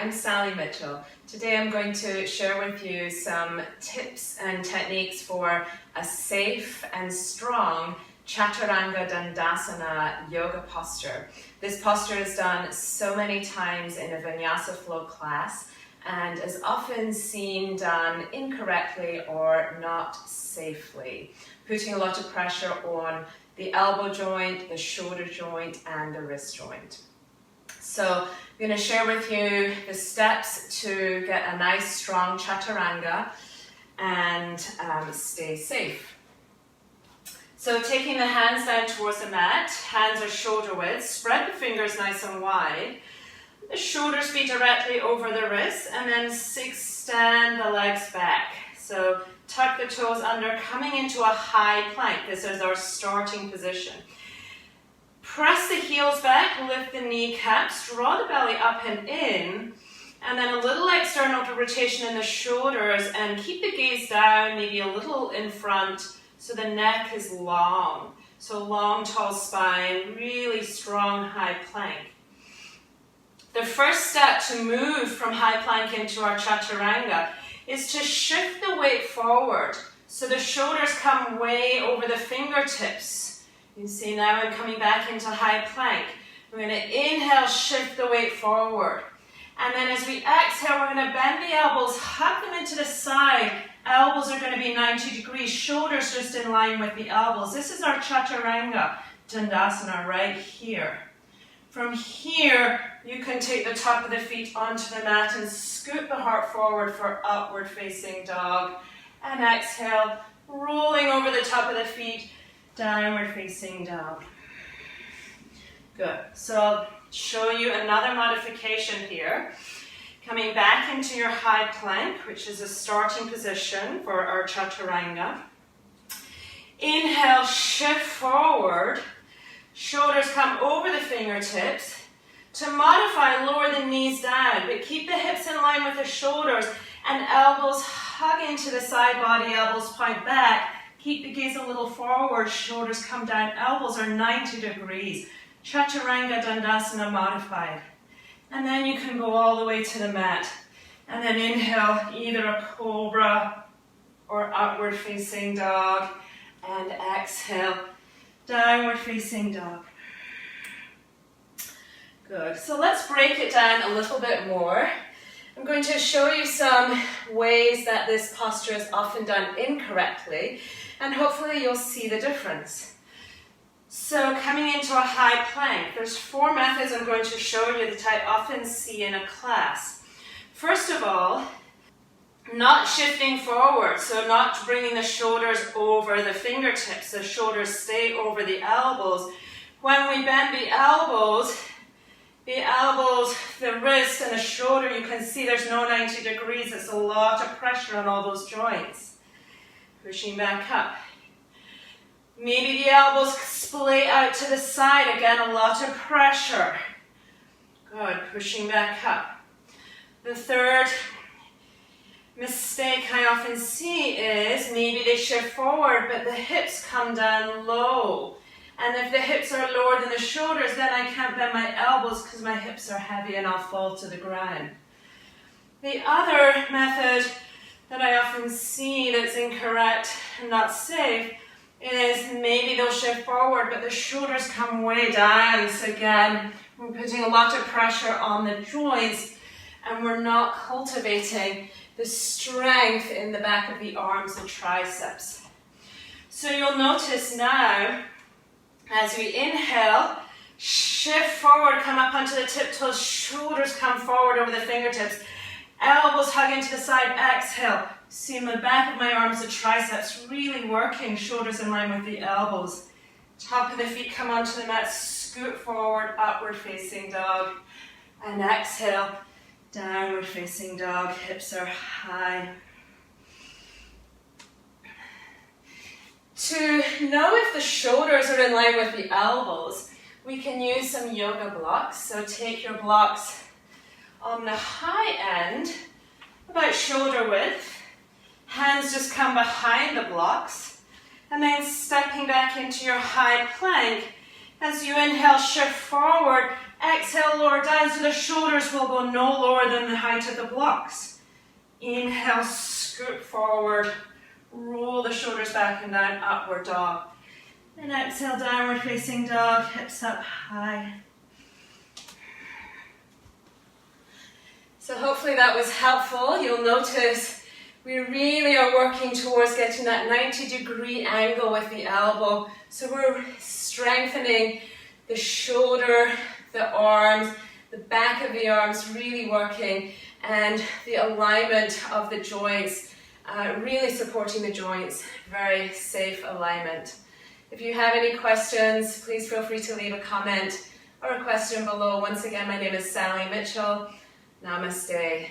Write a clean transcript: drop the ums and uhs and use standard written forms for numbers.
I'm Sally Mitchell. Today I'm going to share with you some tips and techniques for a safe and strong Chaturanga Dandasana yoga posture. This posture is done so many times in a vinyasa flow class and is often seen done incorrectly or not safely, putting a lot of pressure on the elbow joint, the shoulder joint, and the wrist joint. So I'm going to share with you the steps to get a nice strong Chaturanga and stay safe. So taking the hands down towards the mat, hands are shoulder width, spread the fingers nice and wide, the shoulders be directly over the wrists, and then extend the legs back. So tuck the toes under, coming into a high plank. This is our starting position. Press the heels back, lift the kneecaps, draw the belly up and in, and then a little external rotation in the shoulders, and keep the gaze down, maybe a little in front, so the neck is long. So long, tall spine, really strong high plank. The first step to move from high plank into our Chaturanga is to shift the weight forward, so the shoulders come way over the fingertips. You can see now I'm coming back into high plank. We're going to inhale, shift the weight forward. And then as we exhale, we're going to bend the elbows, hug them into the side. Elbows are going to be 90 degrees, shoulders just in line with the elbows. This is our Chaturanga Dandasana right here. From here, you can take the top of the feet onto the mat and scoot the heart forward for upward facing dog. And exhale, rolling over the top of the feet, downward facing dog. Good. So I'll show you another modification here. Coming back into your high plank, which is a starting position for our Chaturanga. Inhale, shift forward. Shoulders come over the fingertips. To modify, lower the knees down, but keep the hips in line with the shoulders and elbows hug into the side body, elbows point back. Keep the gaze a little forward, shoulders come down, elbows are 90 degrees. Chaturanga Dandasana modified. And then you can go all the way to the mat. And then inhale, either a cobra or upward facing dog. And exhale, downward facing dog. Good. So let's break it down a little bit more. I'm going to show you some ways that this posture is often done incorrectly, and hopefully you'll see the difference. So coming into a high plank, there's 4 methods I'm going to show you that I often see in a class. First of all, not shifting forward, so not bringing the shoulders over the fingertips. The shoulders stay over the elbows. When we bend the elbows, the wrist and the shoulder, you can see there's no 90 degrees. It's a lot of pressure on all those joints. Pushing back up. Maybe the elbows splay out to the side. Again, a lot of pressure. Good. Pushing back up. The third mistake I often see is maybe they shift forward, but the hips come down low. And if the hips are lower than the shoulders, then I can't bend my elbows because my hips are heavy and I'll fall to the ground. The other method that I often see that's incorrect and not safe is maybe they'll shift forward, but the shoulders come way down. So again, we're putting a lot of pressure on the joints and we're not cultivating the strength in the back of the arms and triceps. So you'll notice now, as we inhale, shift forward, come up onto the tiptoes, shoulders come forward over the fingertips, elbows hug into the side, exhale. See in the back of my arms, the triceps really working, shoulders in line with the elbows. Top of the feet come onto the mat, scoot forward, upward facing dog. And exhale, downward facing dog, hips are high. To know if the shoulders are in line with the elbows, we can use some yoga blocks. So take your blocks on the high end, about shoulder width. Hands just come behind the blocks. And then stepping back into your high plank. As you inhale, shift forward. Exhale, lower down so the shoulders will go no lower than the height of the blocks. Inhale, scoop forward, roll the shoulders back and down, upward dog. Then exhale, downward facing dog, hips up high. So hopefully that was helpful. You'll notice we really are working towards getting that 90-degree angle with the elbow. So we're strengthening the shoulder, the arms, the back of the arms really working, and the alignment of the joints, really supporting the joints. Very safe alignment. If you have any questions, please feel free to leave a comment or a question below. Once again, my name is Sally Mitchell. Namaste.